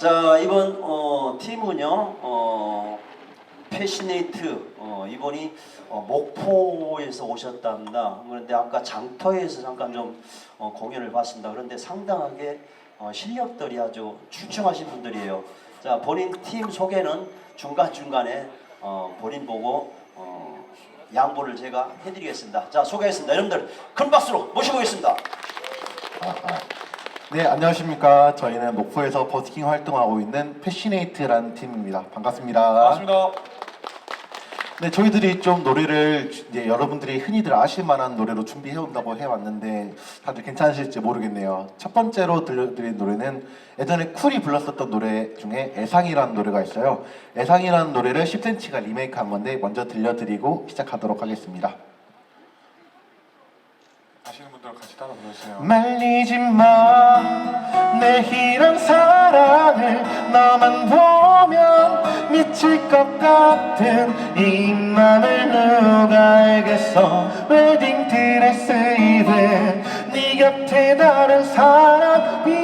자, 이번 팀은요 패시네이트 이번이 목포에서 오셨답니다. 그런데 아까 장터에서 잠깐 좀 공연을 봤습니다. 그런데 상당하게 실력들이 아주 출중하신 분들이에요. 자, 본인 팀 소개는 중간중간에 본인 보고 양보를 제가 해드리겠습니다. 자, 소개하겠습니다. 여러분들 큰 박수로 모셔보겠습니다. 네, 안녕하십니까. 저희는 목포에서 버스킹 활동하고 있는 패시네이트라는 팀입니다. 반갑습니다. 반갑습니다. 네, 저희들이 좀 노래를 이제 여러분들이 흔히들 아실 만한 노래로 준비해온다고 해왔는데 다들 괜찮으실지 모르겠네요. 첫 번째로 들려드린 노래는 예전에 쿨이 불렀었던 노래 중에 애상이라는 노래가 있어요. 애상이라는 노래를 10cm가 리메이크한 건데 먼저 들려드리고 시작하도록 하겠습니다. 아시는 분들 같이 따라 불러주세요. 말리지 마, 내 이런 사랑을 너만 보면 미칠 것 같은 이 맘을 누가 알겠어. 웨딩 드레스 입은 네 곁에 다른 사람이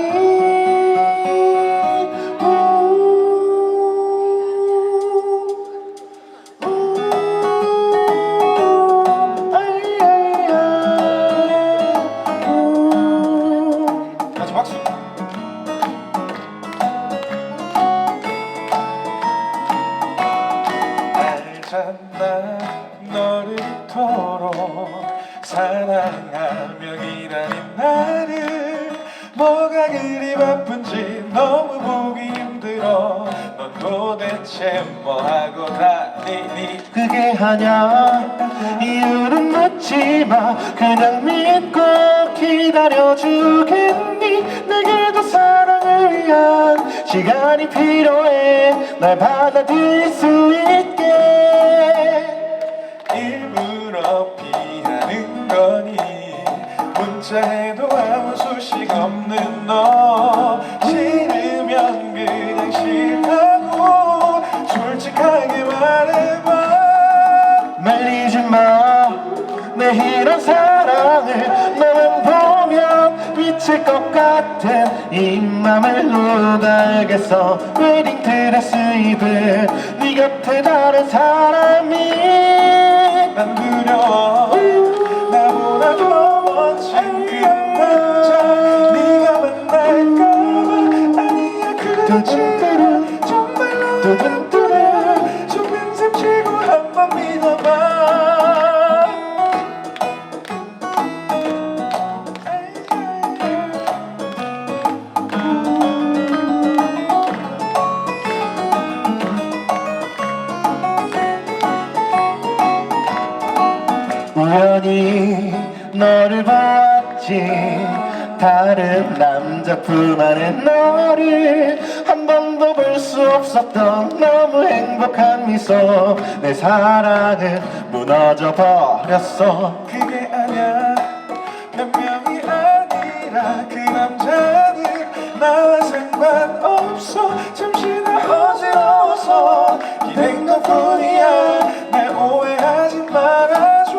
너를 이토록 사랑하며이라는 나를 뭐가 그리 바쁜지 너무 보기 힘들어. 넌 도대체 뭐하고 다니니? 그게 아냐, 이유는 묻지마. 그냥 믿고 기다려주겠니? 내게도 사랑을 위한 시간이 필요해. 날 받아들일 수 있게. 일부러 피하는 거니? 문자해도 아무 소식 없는 너. 싫으면 그냥 싫다고 솔직하게 말해봐. 말리지 마, 내 이런 사랑을 너만 보면 미칠 것 같은 이 맘을 누가 알겠어. 웨딩 드레스 입은 네 곁에 다른 사람이 난 두려워. 나보다 더 멋진 그 남자 네가 만날까봐. 아니야, 그렇지 정말로 조명샘 치고 한번 믿어봐. 우연히 너를 봤지. 다른 남자 품 안에 너를 한 번도 볼 수 없었던 너무 행복한 미소. 내 사랑은 무너져 버렸어. 그게 아냐, 몇 명이 아니라 그 남자는 나와 상관없어. 잠시나 어지러워서 기댄 것뿐이야. 날 오해하지 말아줘.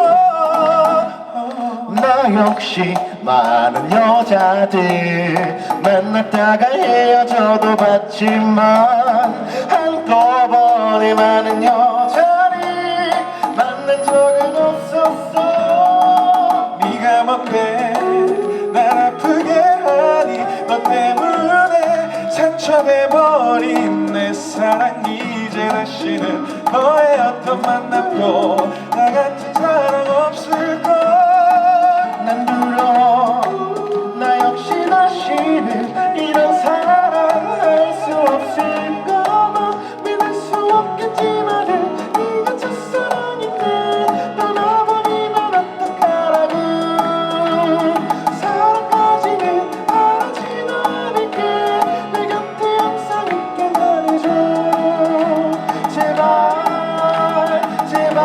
나 역시 많은 여자들 만났다가 헤어져도 봤지만 한꺼번에 많은 여자를 만난 적은 없었어. 네가 뭔데 날 아프게 하니? 너 때문에 상처돼버린 내 사랑. 이제 다시는 너의 어떤 만남도 나 같은 사랑 없을걸. 난 두려워, 나 역시 다시는 이런 사랑 할 수 없을까봐. 믿을 수 없겠지만은 네가 첫사랑인데 떠나버리면 어떡하라고. 사랑까지는 바라지도 않을게. 내 곁에 항상 있게 말해줘. 제발 제발.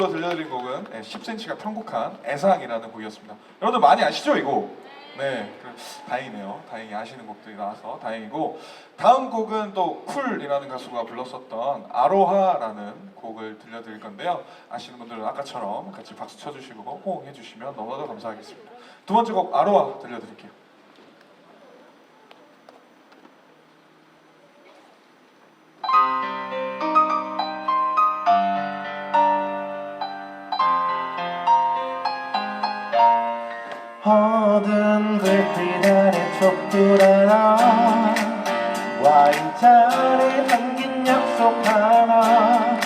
곡으로 들려드린 곡은 10cm가 편곡한 애상이라는 곡이었습니다. 여러분들 많이 아시죠 이거? 네, 다행이네요. 다행히 아시는 곡들이 나와서 다행이고, 다음 곡은 또 쿨이라는 가수가 불렀었던 아로하라는 곡을 들려드릴 건데요. 아시는 분들은 아까처럼 같이 박수 쳐주시고 호응해 주시면 너무나도 감사하겠습니다. 두 번째 곡 아로하 들려드릴게요. 어두운 불빛 아래 촛불 하나, 와인잔에 담긴 약속 하나,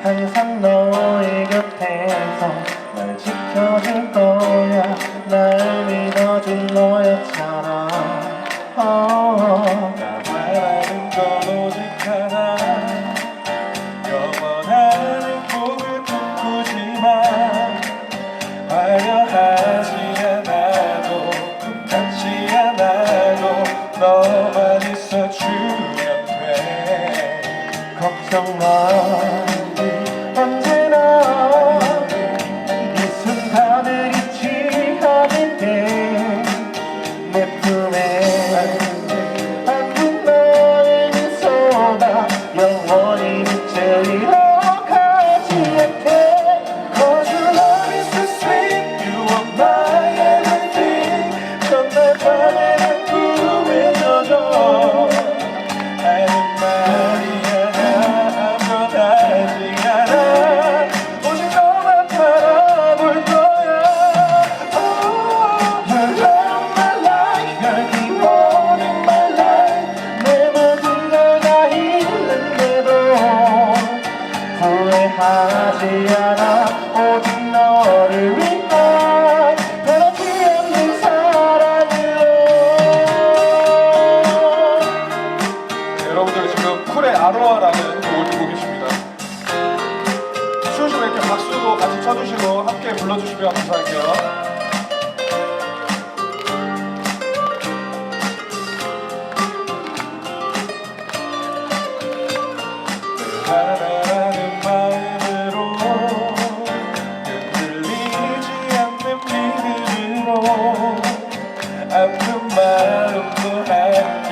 항상 너의 곁에서 날 지켜줄 거야. 날 믿어준 너였잖아. 나 바라는 건 오직 하나, 영원한 행복을 꿈꾸지만 화려하지 않아도 꿈같지 않아도 너만 있어주면 돼. 걱정 마, 언제나 이 순간을 잊지 않을게. 내 품에 안긴 너의 미소가 영원히 빛을 잃어가지 않게. Cause your love is so sweet, you are my everything. 전날 밤에 난 꿈에 젖어. 하는 말이 하나 변하지 않아. 오직 너만 바라볼 거야. You're all my life, you're the one in my life. 내 모든 걸 다 잃는데도 후회하지 않아. 오직 너를 위한 변하지 않는 사랑으로. 여러분들 지금 쿨의 아로하라는 곡을 듣고 계십니다. 추우시면 이렇게 박수도 같이 쳐주시고 함께 불러주시면 감사할게요. 사랑하는 마음으로 흔들리지 않는 믿음으로 아픈 마음도 함께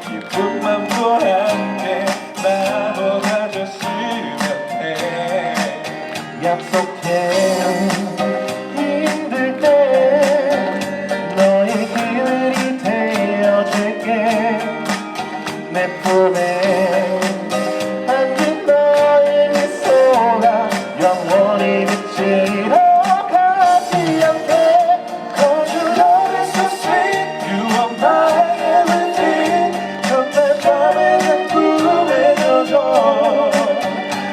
기쁜 맘도 함께 나눠 가졌으면 해. 약속해, 힘들 때 너의 기울이 되어줄게. 내 품에 안긴 너의 미소가 영원히 빛을 잃어가지 않게. Cause your love is so sweet, you are my everything. 전날 밤에 난 꿈에 젖어.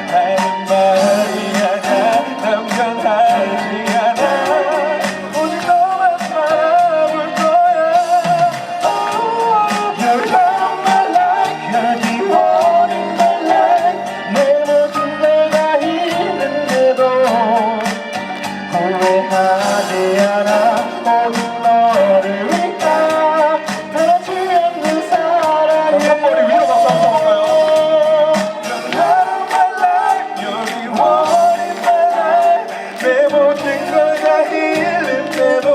하는 말이 하나, 난 변하지 않아. 오직 너만 바라볼 거야. You're all my life, you're the one in my life. 내 모든 걸 다 잃는데도 후회하지 않아. 오직 너를 위한 변하지 않는 사랑으로. 머리 위로 박수 한번 볼까요? You're my life, you're the one in my life. 내 모든 걸 다 잃는데도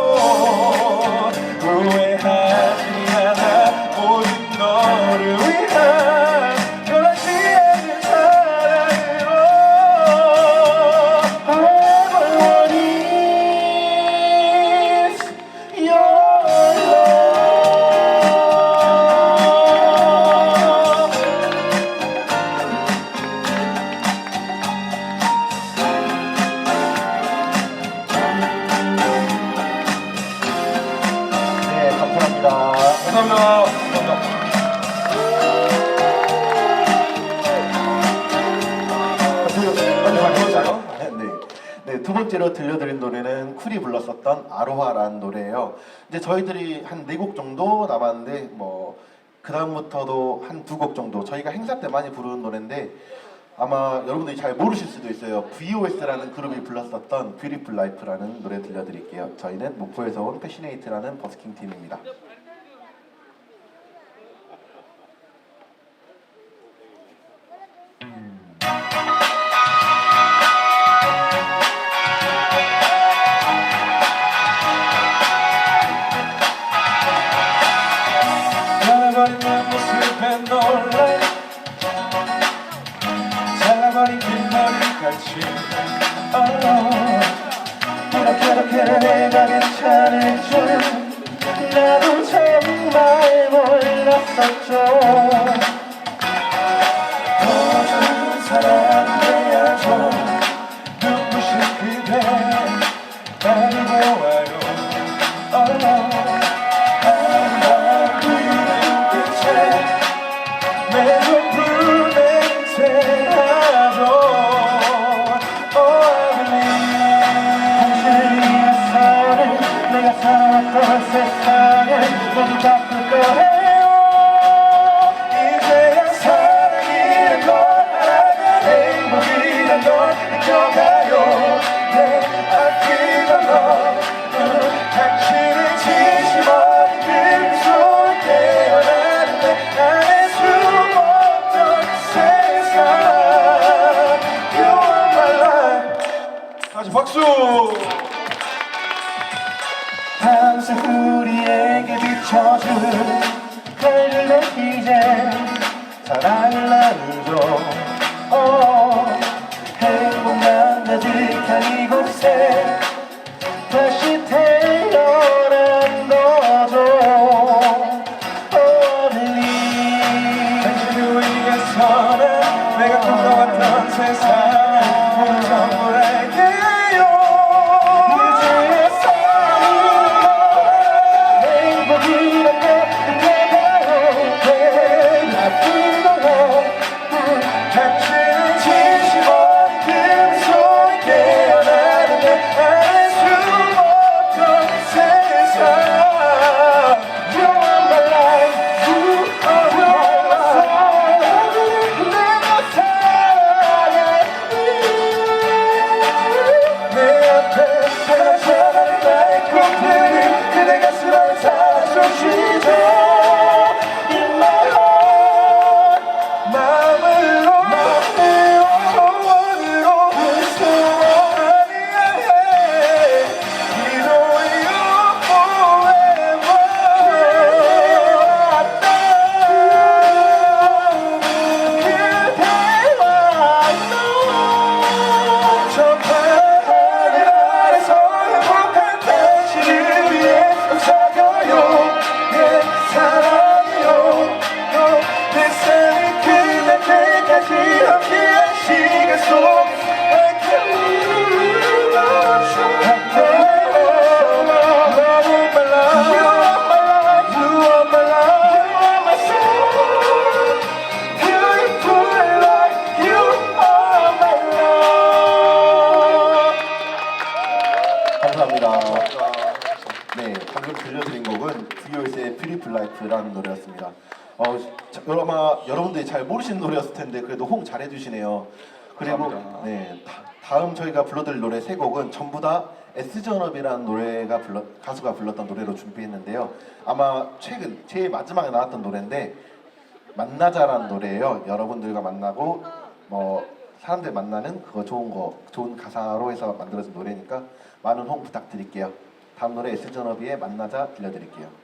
후회하지 않아. 오직 너를 위한 변하지 않는 사랑으로. Everyone is your love. 네, 감사합니다. 감사합니다. 감사합니다. 네, 두 번째로 들려드린 노래는 쿨이 불렀었던 아로하라는 노래예요. 이제 저희들이 한 4곡 정도 남았는데 그 다음부터도 한 2곡 정도 저희가 행사 때 많이 부르는 노래인데 아마 여러분들이 잘 모르실 수도 있어요. VOS라는 그룹이 불렀었던 Beautiful Life라는 노래 들려드릴게요. 저희는 목포에서 온 패시네이트라는 버스킹 팀입니다. 이렇게 내가 괜찮을 줄 나도 정말 몰랐었죠. 더 좋은 사람이 돼야죠. 눈부신 그대 나를 보아요. 아름다운 그 눈빛에 매번 불냄새나죠. 당신을 위해서는 내가 살았던 세상을 모두 바꿀 거예요. 이제야 사랑이란 걸 알아가 행복이란 걸 느껴가요. 내 아끼던 너 당신의 진심 어린 그 소리 깨어나는데 안에 숨었던 세상. You are my life. 다시 박수. 항상 우리에게 비춰준 별들도 이제 사랑을 나누죠. 행복만 가득한 이곳에 다시 태어난 거죠. 당신을 위해서는 내가 꿈꿔 같던 세상을 모두 선물할게요. 이제야 사랑은 행복이란 걸 느껴봐요. 내 아끼던 당신은 진심 어린 그 소리 깨어나는데 안에 숨었던 세상. You are my life. You are my life. 내가 사랑해. 내 앞에 펼쳐나는 나의 꿈들이 그대 가슴을 사주시죠. In my heart 마음으로 소원으로 그 소원을 위해 기도해요 forever. 저 하늘 아래서 행복한 당신을 위해 웃어요. 내 사랑이요. 내 삶이 끝날 때까지 함께한 시간 속 I can love my life. You are my life. You are my life. You are my soul. Beautiful like you are my love. 감사합니다. 네, 방금 들려드린 곡은 듀오의 뷰티풀 라이프라는 노래였습니다. 아마 여러분들이 잘 모르시는 노래였을 텐데 그래도 호응 잘 해주시네요. 그리고 감사합니다. 네, 다음 저희가 불러드릴 노래 세 곡은 전부 다 S전업이라는 가수가 불렀던 노래로 준비했는데요. 아마 최근 제일 마지막에 나왔던 노래인데 만나자라는 노래예요. 여러분들과 만나고 사람들 만나는 그거 좋은 가사로 해서 만들어진 노래니까 많은 호응 부탁드릴게요. 다음 노래 S전업이의 만나자 들려드릴게요.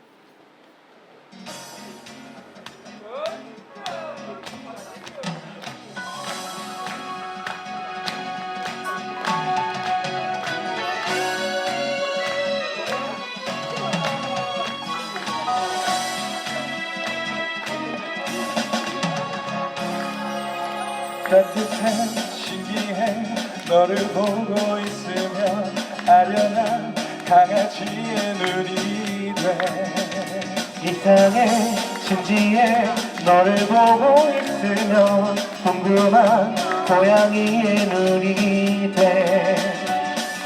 따뜻한 신기해 너를 보고 있으면 아련한 강아지의 눈이 돼. 이상해 진지해 너를 보고 있으면 궁금한 고양이의 눈이 돼.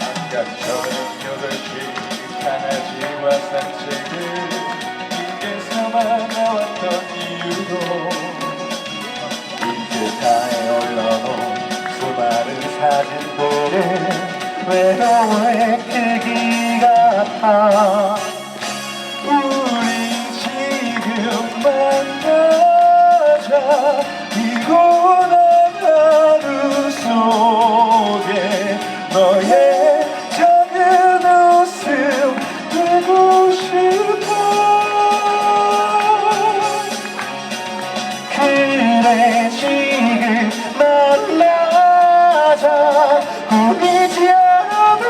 아까 저녁 8시 강아지와 산책을 입에서만 나왔던 이유도 인스타에 올려놓은 수많은 사진들은 외로움의 크기 같아. 우리 지금 만나자. 피곤한 하루 속에 너의 작은 웃음 되고 싶어. 그래 지금 만나자. 꾸미지 않아도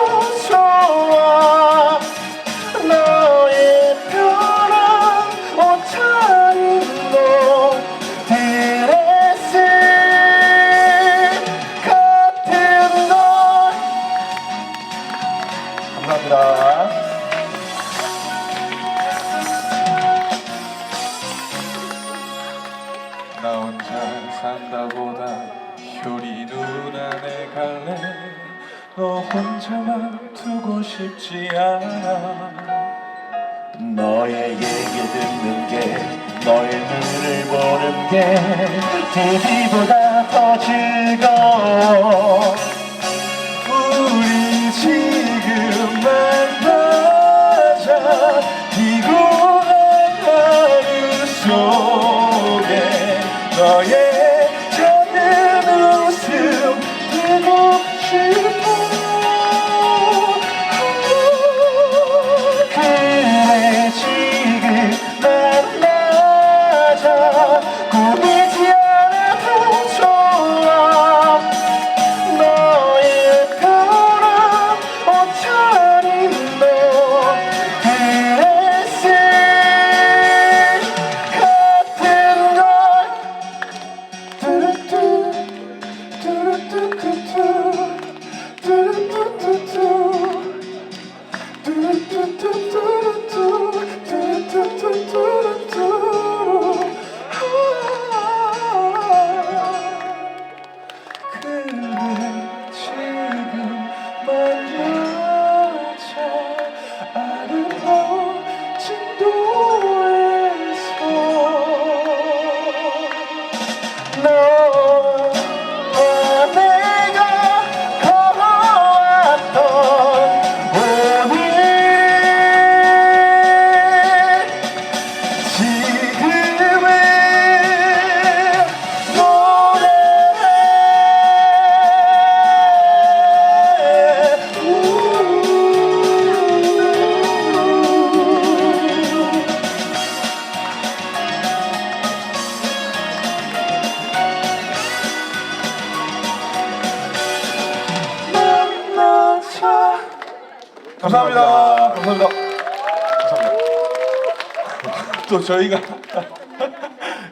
감사합니다. 나 혼자 산다보다 효리 누나네 갈래 너 혼자만 두고 싶지 않아 너의 얘기 듣는 게 너의 눈을 보는 게 TV보다 더 즐거워 우리 지금 만나자 피곤한 하루 속에 너의 작은 웃음 보고 싶어 그래 지금 만나자 꾸미지 않아도 좋아 너의 편한 옷차림도 드레스 같은 걸 뚜루뚜 뚜루뚜뚜뚜 뚜루뚜뚜뚜 그래 지금 만나자 아름다운 진도에서 너와 내가 걸어왔던 오늘 지금의 감사합니다. 감사합니다. 감사합니다. 또 저희가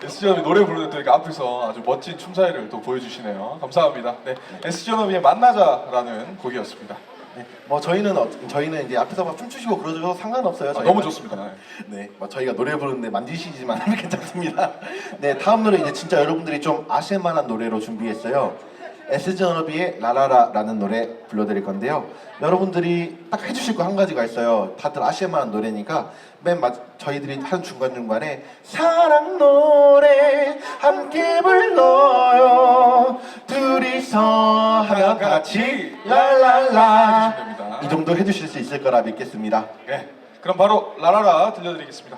S전업이 노래 부르는 또 이렇게 앞에서 아주 멋진 춤사위를 또 보여주시네요. 감사합니다. 네, S전업이의 만나자라는 곡이었습니다. 네, 뭐 저희는 이제 앞에서 막 춤추시고 그러셔도 상관없어요. 저희가. 너무 좋습니다. 네. 네, 뭐 저희가 노래 부르는데 만지시지만 하면 괜찮습니다. 네, 다음 노래 이제 진짜 여러분들이 좀 아실 만한 노래로 준비했어요. S전업이의 라라라라는 노래 불러드릴 건데요. 여러분들이 딱 해주실 거 한 가지가 있어요. 다들 아실 만한 노래니까 저희들이 한 중간중간에 사랑 노래 함께 불러요 둘이서 하면 같이 랄랄라 해주시면 됩니다. 이 정도 해주실 수 있을 거라 믿겠습니다. 네, 그럼 바로 라라라 들려드리겠습니다.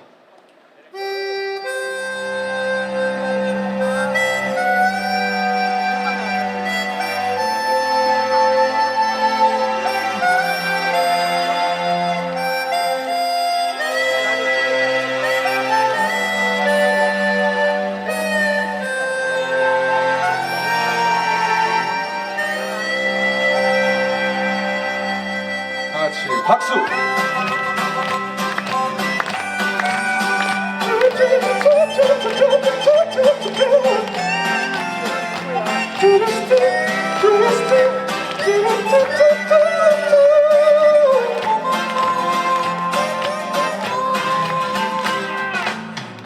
다 같이 박수!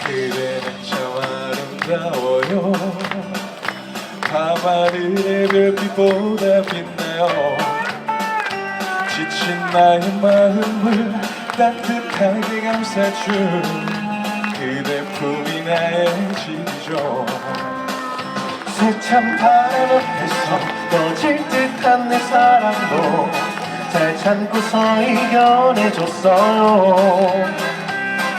그대는 참 아름다워요 밤하늘의 별빛보다 빛나요 지친 나의 마음을 따뜻하게 감싸준 그대 품이 나의 집이죠 세찬 바람 앞에서 꺼질 듯한 내 사랑도 잘 참고서 이겨내줬어요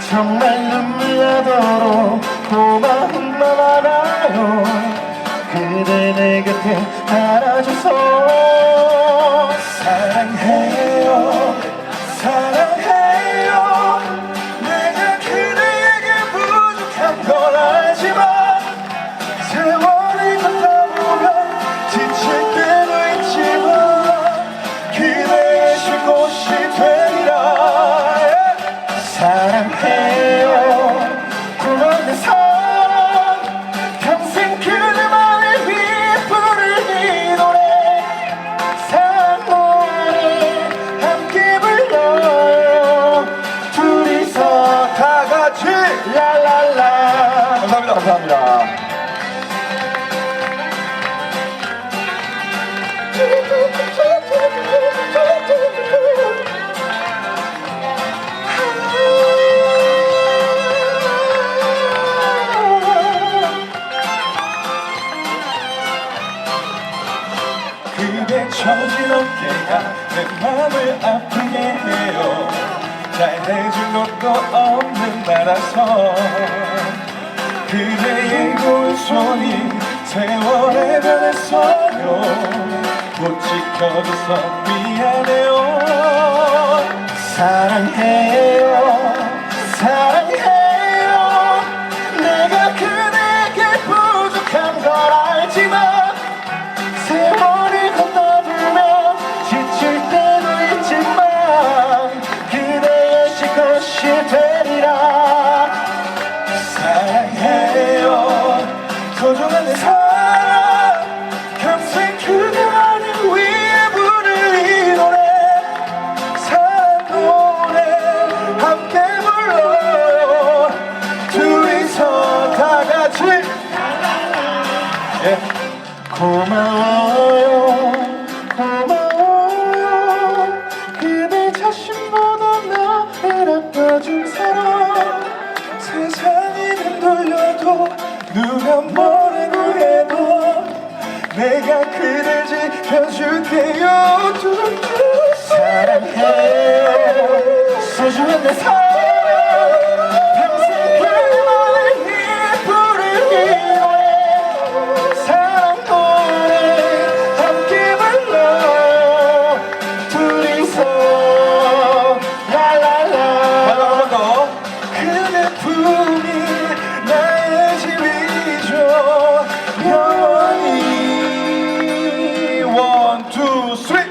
정말 눈물 나도록 고마움만 알아요 그대 내 곁에 달아줘서 사랑해요 사랑해요 내가 그대에게 부족한 걸 알지만 세월이 걷다 보면 지칠 때도 있지만 그대의 쉴 곳이 되리라 사랑해요 고마운 내 사랑 평생 그대만을 위해 부르는 이 노래 감사합니다. 그대 정신없게가 내 맘을 아프게 해요. 잘해준 것도 없는 나라서 그대의 고운 손이 세월에 변했어요. 못 지켜줘서 미안해요. 사랑해요, 사랑해요. 내가 그대에게 부족한 걸 알지만 세월이 건너불면 지칠 때도 있지만 그대의 쉴 것이 되리라. 사랑해요. 소중한 내 사랑 평생 그대 안을 위해 부를 이 노래 사랑 노래 함께 불러요. 둘이서 다 같이 고마워요, 고마워요. 그대 자신보다 나를 아껴준 사람. 세상이 맴돌려도 누가 뭐라고 해도 내가 그댈 지켜줄게요. 사랑해요, 소중한 내 사랑. 평생 그만을 위해 부를 이 노래 사랑 노래 함께 불러요. 둘이서 랄랄라. 한번 더. 그대 품이 나의 집이죠. 영원히. One, two, three.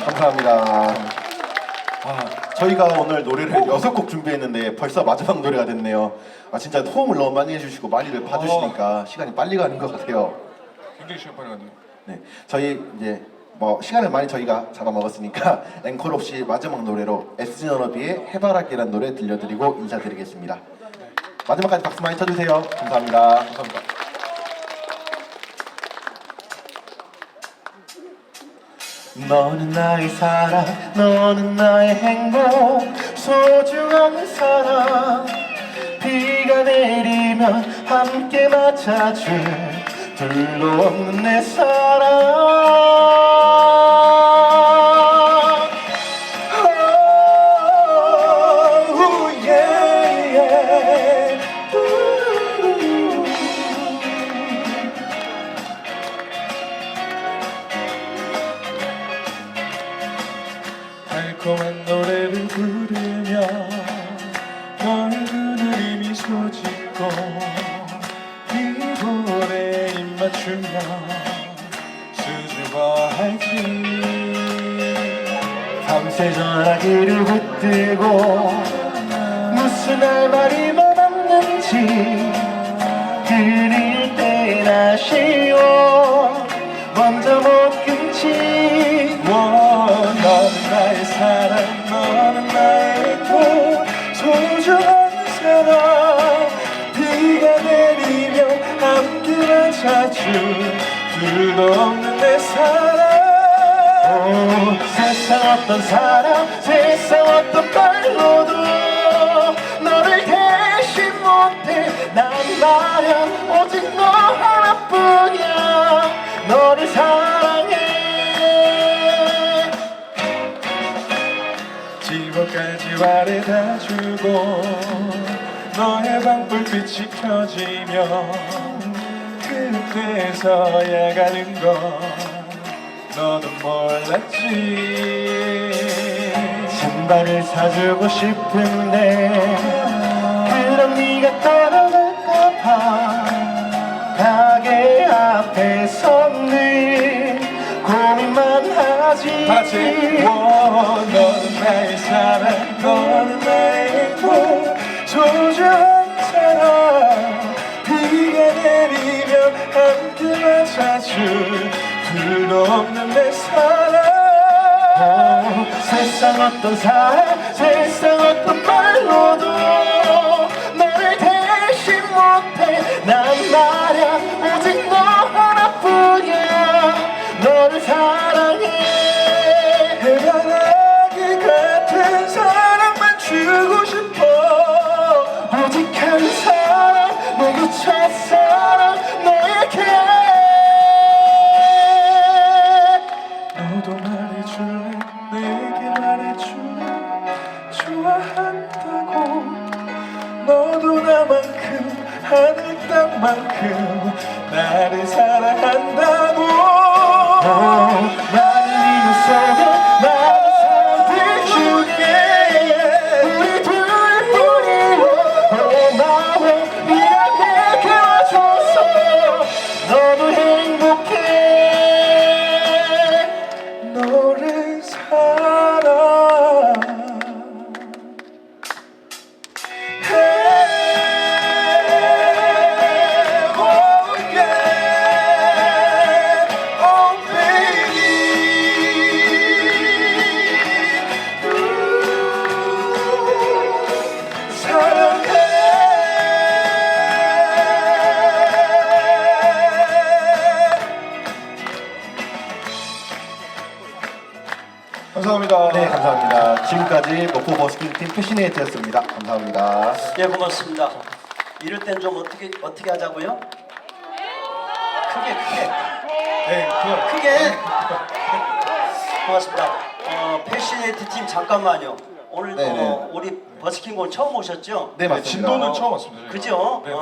감사합니다. 저희가 오늘 노래를 6곡 준비했는데 벌써 마지막 노래가 됐네요. 진짜 호응을 너무 많이 해주시고 많이들 봐주시니까 시간이 빨리 가는 것 같아요. 굉장히 시간 빨리 가네요. 네, 저희 이제 뭐 시간을 많이 저희가 잡아먹었으니까 앵콜 없이 마지막 노래로 SG 워너비의 해바라기라는 노래 들려드리고 인사드리겠습니다. 마지막까지 박수 많이 쳐주세요. 감사합니다. 감사합니다. 너는 나의 사랑, 너는 나의 행복, 소중한 사랑. 비가 내리면 함께 맞아줄 둘도 없는 내 사랑. Oh, yeah, yeah. 달콤한 노래를 부르며 너의 눈을 이미 소짓고 이불에 입 맞추며 수줍어할지 밤새 전화기를 붙들고 무슨 할 말이 많았는지 그릴 땐 아쉬워 먼저 못 끊지. 너는 나의 사랑 너는 나의 또 소중한 사랑 비가 내리면 함께 맞아줄 둘도 없는 내 사랑. 세상 어떤 사람 세상 어떤 말로도 너를 대신 못해. 난 말야 오직 너 하나뿐이야. 너를 사랑해. 지금까지 바래다 주고 너의 방불빛이 켜지며 그때서야 가는 거 너는 몰랐지. 신발을 사주고 싶은데 그럼 네가 떠나갈까봐 가게 앞에 섰네. 고민만 하지. 다같이 찾을 불도 없는 내 사랑 세상 어떤 사랑 세상 어떤 말로도 너를 대신 못해 난 말야 오직 너 하나뿐이야 너를 사랑해 해바라기 같은 사랑만 주고 싶어 오직 한 사랑 내게 첫사랑 너에게 너도 말해줄래 내게 말해줄래 좋아한다고 너도 나만큼 하늘 땅만큼 나를 사랑한다고 나를 이루 속에 많은 사람들 중에 우리 둘뿐이고 고마워 미안해 그려줘서 너도 행복해 너를 사랑 감사합니다. 네 감사합니다 지금까지 목포 버스킹팀 패시네이트였습니다 감사합니다 예, 고맙습니다. 이럴 땐 좀 어떻게 하자고요? 크게 네, 그거. 크게. 고맙습니다. 패시네이트 팀 잠깐만요. 오늘 네네. 우리 버스킹골 처음 오셨죠? 네 맞습니다 진도는 처음 왔습니다. 저희가. 그죠? 네네.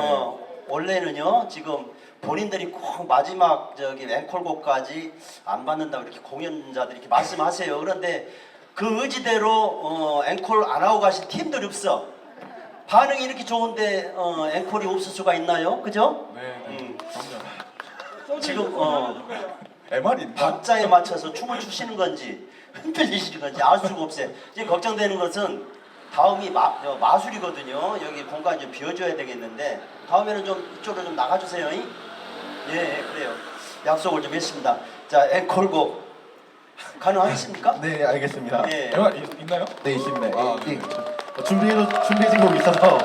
원래는요 지금 본인들이 꼭 마지막 저기 앵콜곡까지 안 받는다고 이렇게 공연자들이 이렇게 말씀하세요. 그런데 그 의지대로 앵콜 안 하고 가신 팀들이 없어. 반응이 이렇게 좋은데 앵콜이 없을 수가 있나요? 그죠? 네, 그럼요. 지금 MR이 박자에 맞춰서 춤을 추시는 건지 흔들리시는 건지 알 수가 없어요. 이제 걱정되는 것은 다음이 마술이거든요. 여기 공간 좀 비워줘야 되겠는데 다음에는 좀 이쪽으로 좀 나가주세요. 예, 그래요. 약속을 좀 했습니다. 자, 앵콜곡 가능하겠습니까? 네 알겠습니다 예. MR 있나요? 네 있습니다 아, 예, 네. 준비해진 곡이 있어서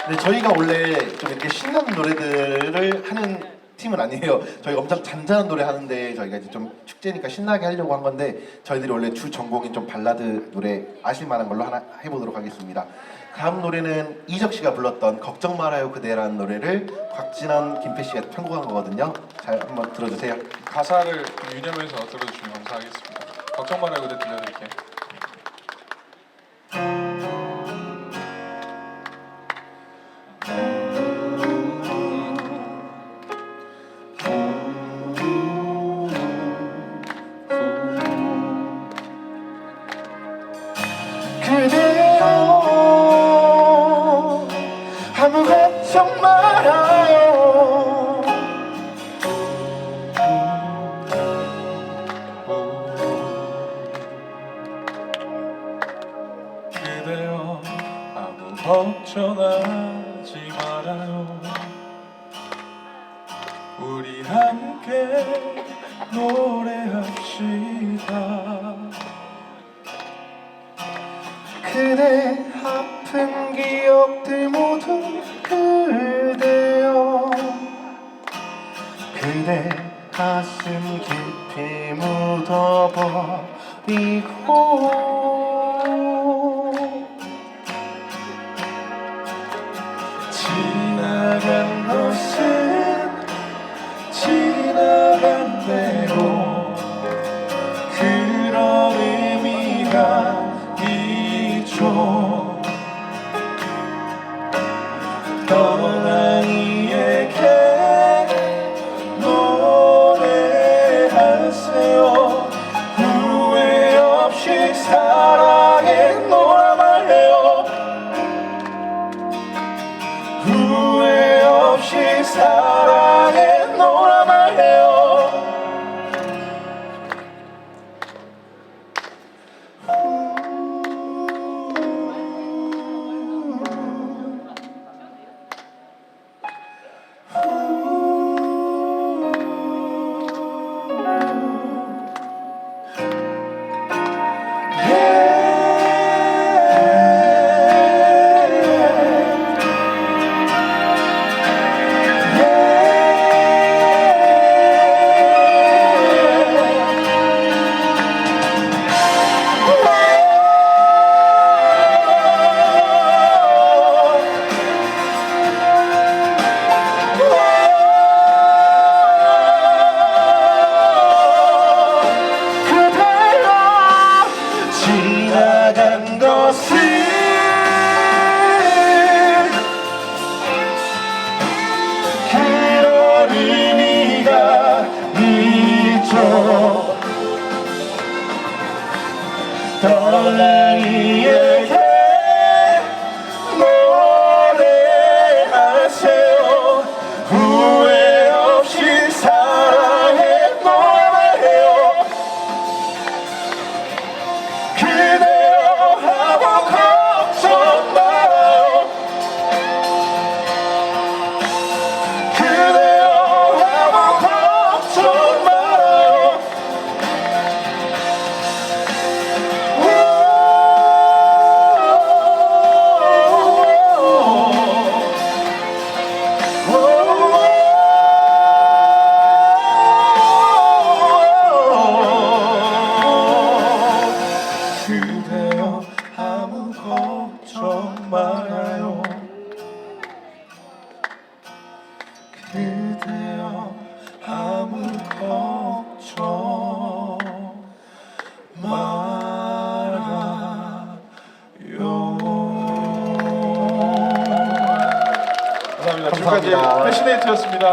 네, 저희가 원래 좀 이렇게 신나는 노래들을 하는 팀은 아니에요. 저희가 엄청 잔잔한 노래 하는데 저희가 이제 좀 축제니까 신나게 하려고 한 건데 저희들이 원래 주 전공이 좀 발라드 노래 아실 만한 걸로 하나 해보도록 하겠습니다. 다음 노래는 이적 씨가 불렀던 걱정 말아요 그대라는 노래를 곽진원, 김패 씨가 편곡한 거거든요. 잘 한번 들어주세요. 가사를 유념해서 들어주시면 감사하겠습니다. 걱정 말아요 그대 들려드릴게요. 그대여 아무 걱정 말아요 그대여 아무 걱정하지 말아요. 우리 함께 노래합시다. 그대 아픈 기억들 모두 그대여 그대 가슴 깊이 묻어버리고 지나간 것은 지나간 대로 그런 의미가 있죠. 떠난 이에게 노래하세요. 후회 없이 사랑해 놓아 말해요. 후회 없이 사랑해 놓아 말해요. 떠나기에게 노래하세요. 후회 없이 사랑해 노래해요. 그대여 아무 걱정 말아요. 그대여 아무 걱정 말아요. 그대여 아무 걱정 말아요. 그대여 아무 걱정 말아요. 감사합니다. 지금까지 감사합니다. 패시네이트였습니다.